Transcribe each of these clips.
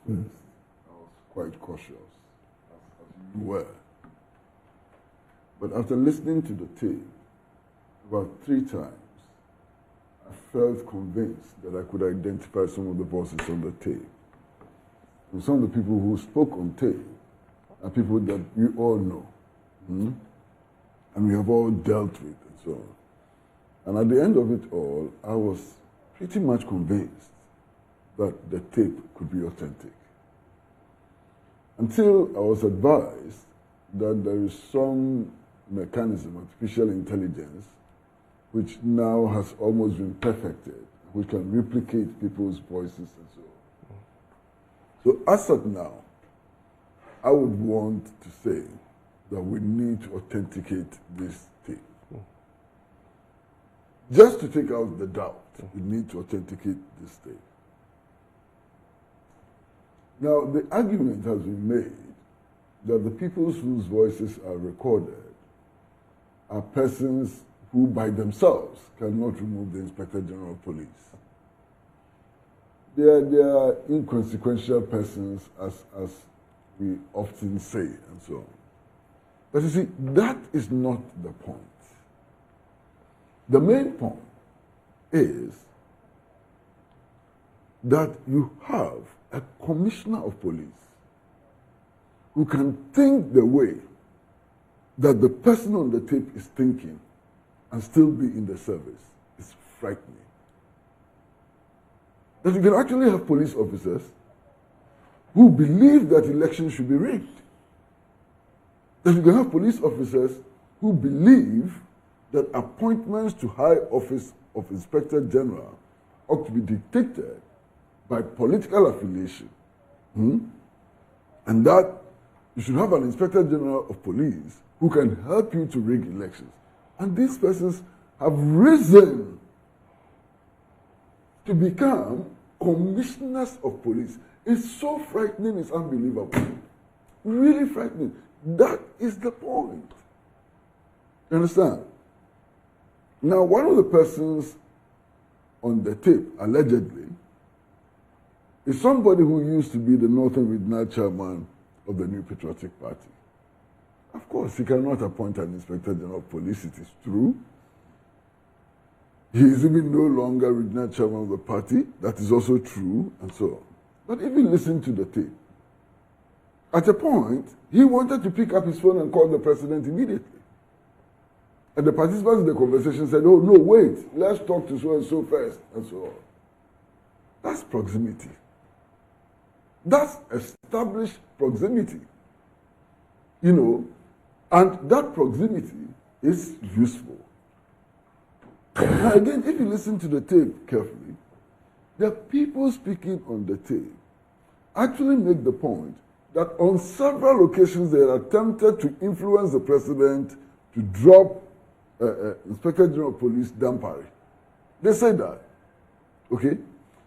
first, I was quite cautious, as you were. But after listening to the tape about 3 times, I felt convinced that I could identify some of the voices on the tape. And some of the people who spoke on tape are people that we all know, and we have all dealt with and so on. And at the end of it all, I was pretty much convinced that the tape could be authentic. Until I was advised that there is some mechanism, artificial intelligence, which now has almost been perfected, which can replicate people's voices and so on. So as of now, I would want to say that we need to authenticate this tape. Just to take out the doubt, we need to authenticate this tape. Now, the argument has been made that the people whose voices are recorded are persons who by themselves cannot remove the Inspector General of Police. They are inconsequential persons, as we often say, and so on. But you see, that is not the point. The main point is that you have a commissioner of police who can think the way that the person on the tape is thinking and still be in the service. It's frightening. That you can actually have police officers who believe that elections should be rigged. That you can have police officers who believe that appointments to high office of Inspector General ought to be dictated by political affiliation. And that you should have an Inspector General of Police who can help you to rig elections. And these persons have risen to become commissioners of police. It's so frightening, it's unbelievable. Really frightening. That is the point. You understand? Now, one of the persons on the tape, allegedly, is somebody who used to be the Northern Regional Chairman of the New Patriotic Party. Of course, he cannot appoint an Inspector General of Police, it is true. He is even no longer Regional Chairman of the party, that is also true, and so on. But if you listen to the tape, at a point, he wanted to pick up his phone and call the president immediately. And the participants in the conversation said, oh, no, wait, let's talk to so-and-so first, and so on. That's proximity. That's established proximity. You know, and that proximity is useful. Now again, if you listen to the tape carefully, the people speaking on the tape actually make the point that on several occasions they attempted to influence the president to drop Inspector General of Police Dampari. They say that. Okay?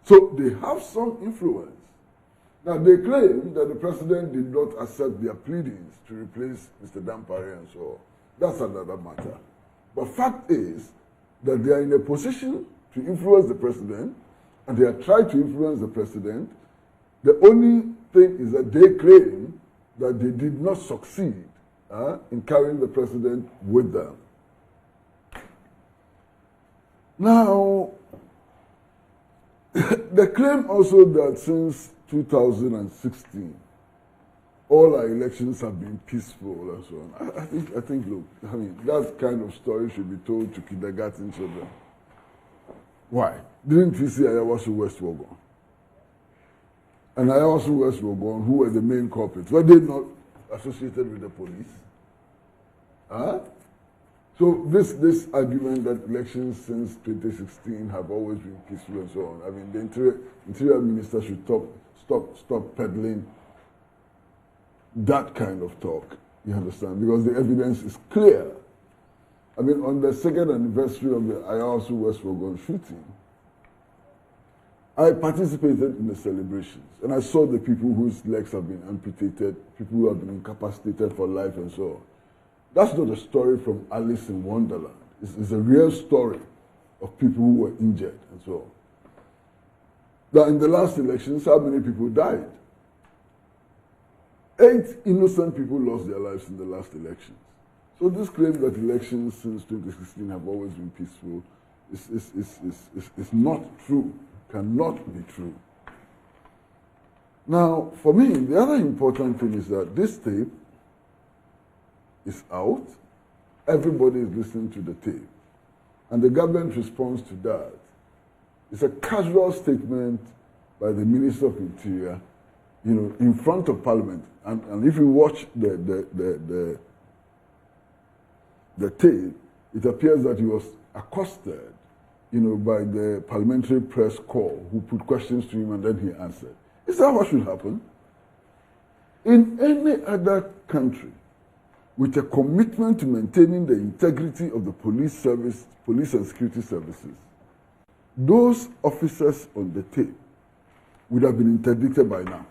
So they have some influence. Now they claim that the president did not accept their pleadings to replace Mr. Dampari and so on. That's another matter. But fact is that they are in a position to influence the president, and they are trying to influence the president. The only thing is that they claim that they did not succeed in carrying the president with them. Now, they claim also that since 2016, all our elections have been peaceful and so on. I think, look, I mean, that kind of story should be told to kindergarten children. Why? Didn't we see Ayawasu West Wogon? And Ayawasu West Wogon, who were the main culprits, were they not associated with the police? So this argument that elections since 2016 have always been peaceful and so on, I mean, the interior minister should stop peddling that kind of talk, you understand, because the evidence is clear. I mean, on the second anniversary of the Ayawasu West Wogon shooting, I participated in the celebrations, and I saw the people whose legs have been amputated, people who have been incapacitated for life and so on. That's not a story from Alice in Wonderland. It's a real story of people who were injured and so on. Now, in the last elections, how many people died? 8 innocent people lost their lives in the last elections. So this claim that elections since 2016 have always been peaceful is not true, cannot be true. Now, for me, the other important thing is that this tape is out. Everybody is listening to the tape. And the government response to that is a casual statement by the Minister of Interior, in front of Parliament. And if you watch the tape, it appears that he was accosted, by the parliamentary press corps who put questions to him and then he answered. Is that what should happen? In any other country, with a commitment to maintaining the integrity of the police and security services, those officers on the tape would have been interdicted by now.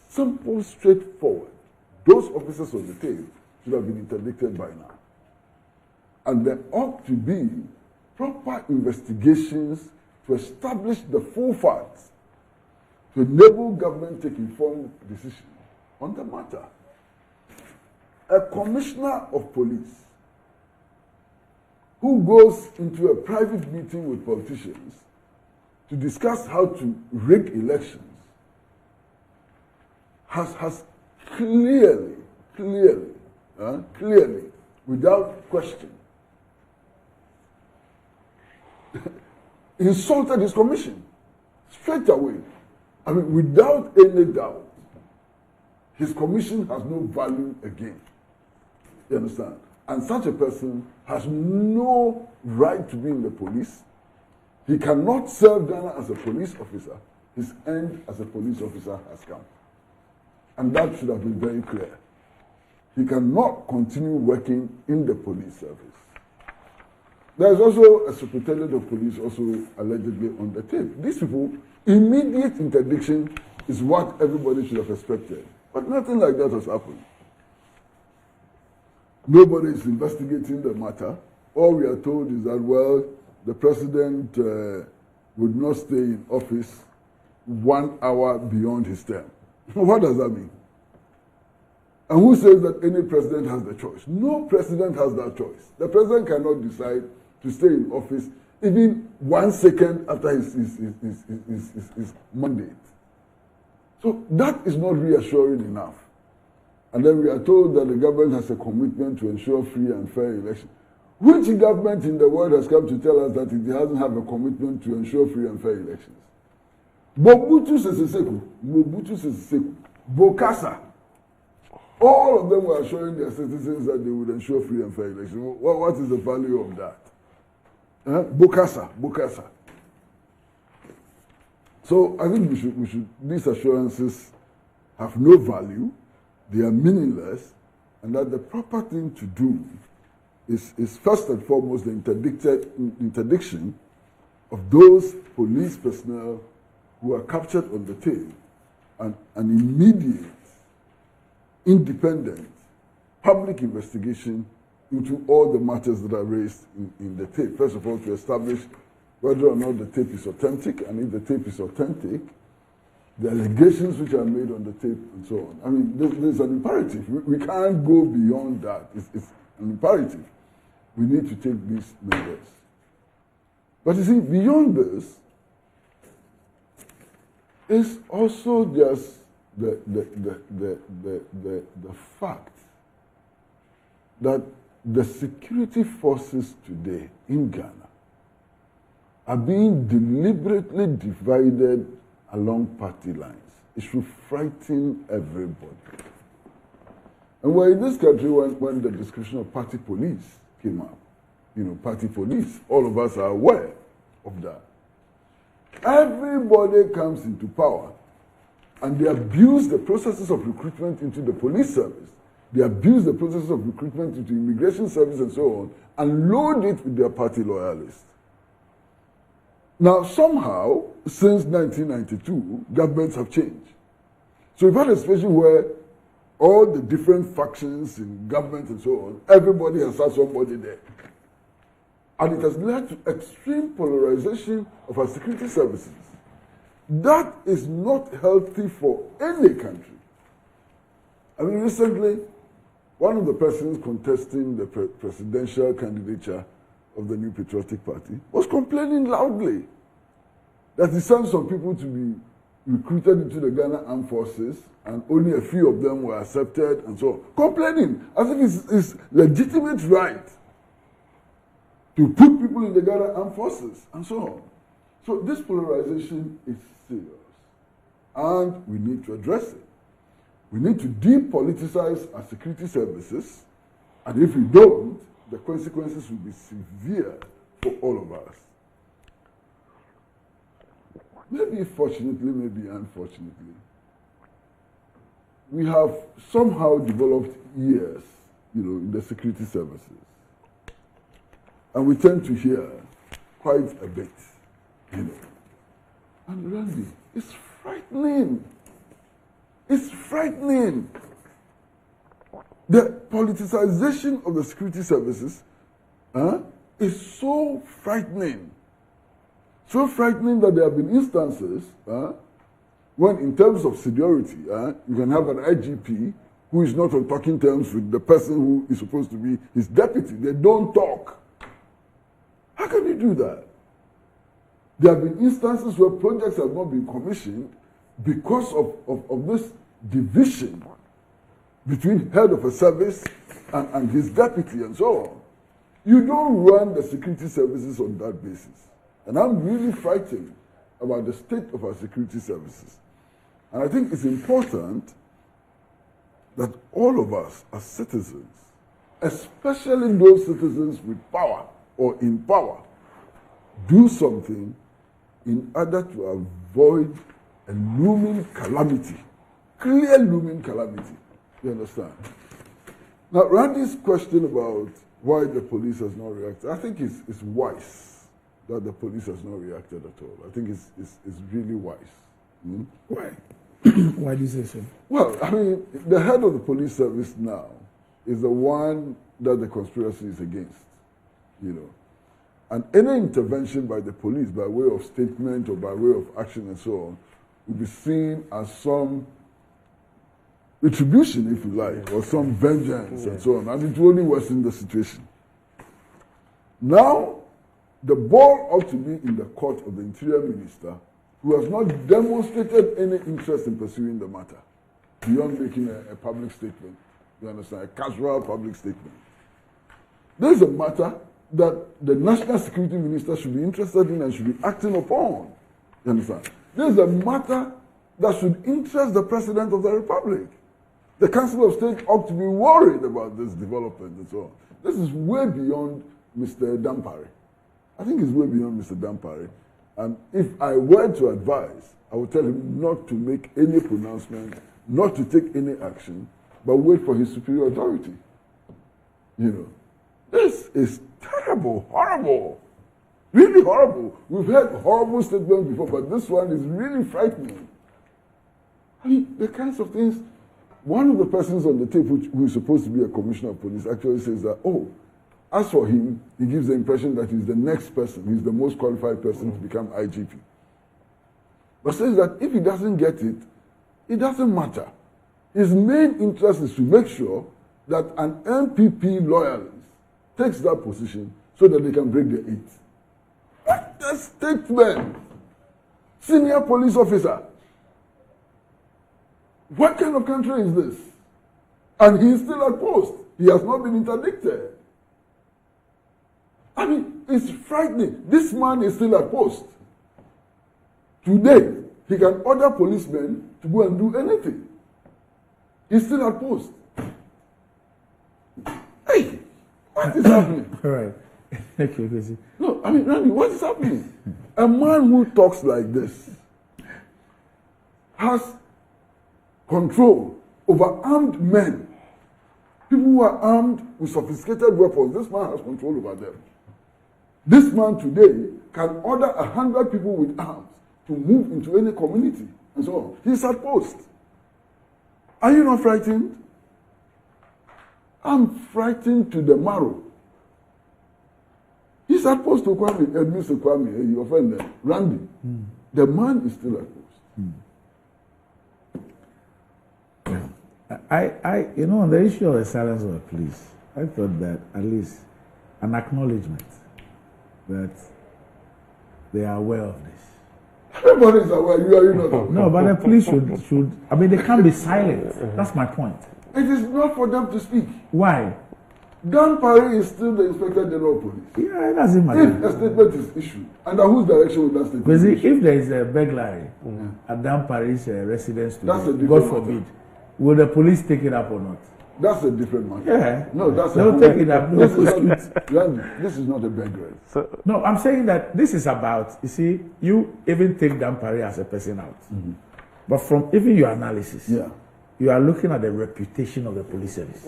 Simple, straightforward. Those officers on the tape should have been interdicted by now. And there ought to be proper investigations to establish the full facts to enable government to take informed decisions on the matter. A commissioner of police who goes into a private meeting with politicians to discuss how to rig elections has clearly, without question, insulted his commission straight away. I mean, without any doubt, his commission has no value again. You understand? And such a person has no right to be in the police. He cannot serve Ghana as a police officer. His end as a police officer has come. And that should have been very clear. He cannot continue working in the police service. There is also a superintendent of police also allegedly on the tape. These people, immediate interdiction is what everybody should have expected. But nothing like that has happened. Nobody is investigating the matter. All we are told is that, well, the president would not stay in office 1 hour beyond his term. What does that mean? And who says that any president has the choice? No president has that choice. The president cannot decide to stay in office even 1 second after his mandate. So that is not reassuring enough. And then we are told that the government has a commitment to ensure free and fair elections. Which government in the world has come to tell us that it doesn't have a commitment to ensure free and fair elections? Mobutu Sese Seko, Bokassa, all of them were assuring their citizens that they would ensure free and fair elections. What is the value of that? Bokassa. So I think we should. These assurances have no value. They are meaningless, and that the proper thing to do is first and foremost the interdiction of those police personnel who are captured on the tape, and an immediate, independent, public investigation into all the matters that are raised in the tape. First of all, to establish whether or not the tape is authentic, and if the tape is authentic, the allegations which are made on the tape and so on. I mean, there's an imperative. We can't go beyond that. It's an imperative. We need to take these measures. But you see, beyond this, is also just the fact that the security forces today in Ghana are being deliberately divided along party lines. It should frighten everybody. And we're in this country when the description of party police came up. Party police, all of us are aware of that. Everybody comes into power and they abuse the processes of recruitment into the police service. They abuse the processes of recruitment into immigration service and so on, and load it with their party loyalists. Now, somehow, since 1992, governments have changed. So we've had a situation where all the different factions in government and so on, everybody has had somebody there. And it has led to extreme polarization of our security services. That is not healthy for any country. I mean, recently, one of the persons contesting the presidential candidature of the New Patriotic Party was complaining loudly that he sent some people to be recruited into the Ghana Armed Forces and only a few of them were accepted and so on. Complaining as if it's legitimate right to put people in the Ghana Armed Forces and so on. So this polarization is serious and we need to address it. We need to depoliticize our security services, and if we don't, the consequences will be severe for all of us. Maybe fortunately, maybe unfortunately, we have somehow developed ears, in the security services. And we tend to hear quite a bit, And Randy, it's frightening. It's frightening. The politicization of the security services is so frightening. So frightening that there have been instances when, in terms of seniority, you can have an IGP who is not on talking terms with the person who is supposed to be his deputy. They don't talk. How can you do that? There have been instances where projects have not been commissioned because of this division between head of a service and his deputy and so on. You don't run the security services on that basis. And I'm really frightened about the state of our security services. And I think it's important that all of us as citizens, especially those citizens with power or in power, do something in order to avoid a looming calamity, clear looming calamity. You understand? Now, Randy's question about why the police has not reacted, I think it's wise that the police has not reacted at all. I think it's really wise. Why? Why do you say so? Well, I mean, the head of the police service now is the one that the conspiracy is against, And any intervention by the police by way of statement or by way of action and so on will be seen as some retribution, if you like, or some vengeance and so on. And it will only worsen the situation. Now, the ball ought to be in the court of the Interior Minister, who has not demonstrated any interest in pursuing the matter, beyond making a public statement. You understand? A casual public statement. There is a matter that the National Security Minister should be interested in and should be acting upon. You understand? There is a matter that should interest the President of the Republic. The Council of State ought to be worried about this development and so on. This is way beyond Mr. Dampare. I think it's way beyond Mr. Dampare. And if I were to advise, I would tell him not to make any pronouncement, not to take any action, but wait for his superior authority. This is terrible, horrible, really horrible. We've heard horrible statements before, but this one is really frightening. I mean, the kinds of things. One of the persons on the tape who is supposed to be a commissioner of police actually says that, as for him, he gives the impression that he's the next person, he's the most qualified person to become IGP. But says that if he doesn't get it, it doesn't matter. His main interest is to make sure that an MPP loyalist takes that position so that they can break the 8. What a statement! Senior police officer. What kind of country is this? And he is still at post. He has not been interdicted. I mean, it's frightening. This man is still at post. Today, he can order policemen to go and do anything. He's still at post. Hey, what is happening? All right. Thank you, Kwesi. No, I mean, Randy, what is happening? A man who talks like this has control over armed men. People who are armed with sophisticated weapons, this man has control over them. This man today can order 100 people with arms to move into any community and so on. He's at post. Are you not frightened? I'm frightened to the marrow. He's at post to Kwame, Mr. Kwame, you offend them. Randy. The man is still at post. You know, on the issue of the silence of the police, I thought that at least an acknowledgement that they are aware of this. Everybody is aware, you are not aware. No, but the police should, I mean, they can't be silent. That's my point. It is not for them to speak. Why? Dan Parry is still the Inspector General of Police. Yeah, it doesn't If matter. a statement is issued, under whose direction will that statement Because be if issued? there is a burglary at Dan Parry's residence That's a today, different God forbid, will the police take it up or not? That's a different matter. Yeah. No, that's They'll take it up. This is not a burglary. No, I'm saying that this is about, you see, you even take Dan Parry as a person out. But from even your analysis, Yeah. you are looking at the reputation of the police service.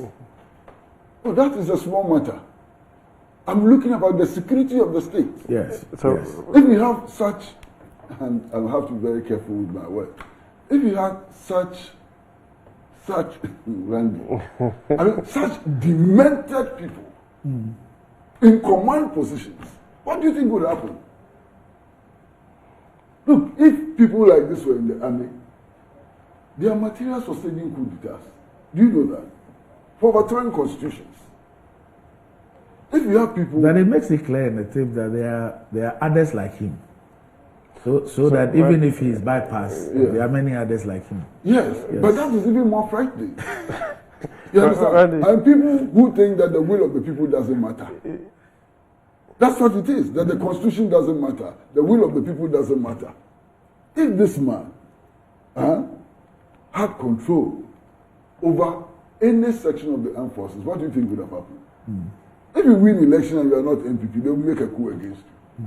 Oh, that is a small matter. I'm looking about the security of the state. Yes. So- yes. If you have such, and I'll have to be very careful with my words, if you have such, Randy, I mean, such demented people in command positions, what do you think would happen? Look, if people like this were in the army, their materials for staging coup d'etats. Do you know that? For overthrowing constitutions. If you have people... But it makes it clear in the tape that there are others like him. So that even if he is bypassed, there are many others like him. Yes, but that is even more frightening. You understand? Randy. And people who think that the will of the people doesn't matter. That's what it is, that the constitution doesn't matter. The will of the people doesn't matter. If this man had control over any section of the armed forces, what do you think would have happened? If you win election and you are not NPP, they will make a coup against you.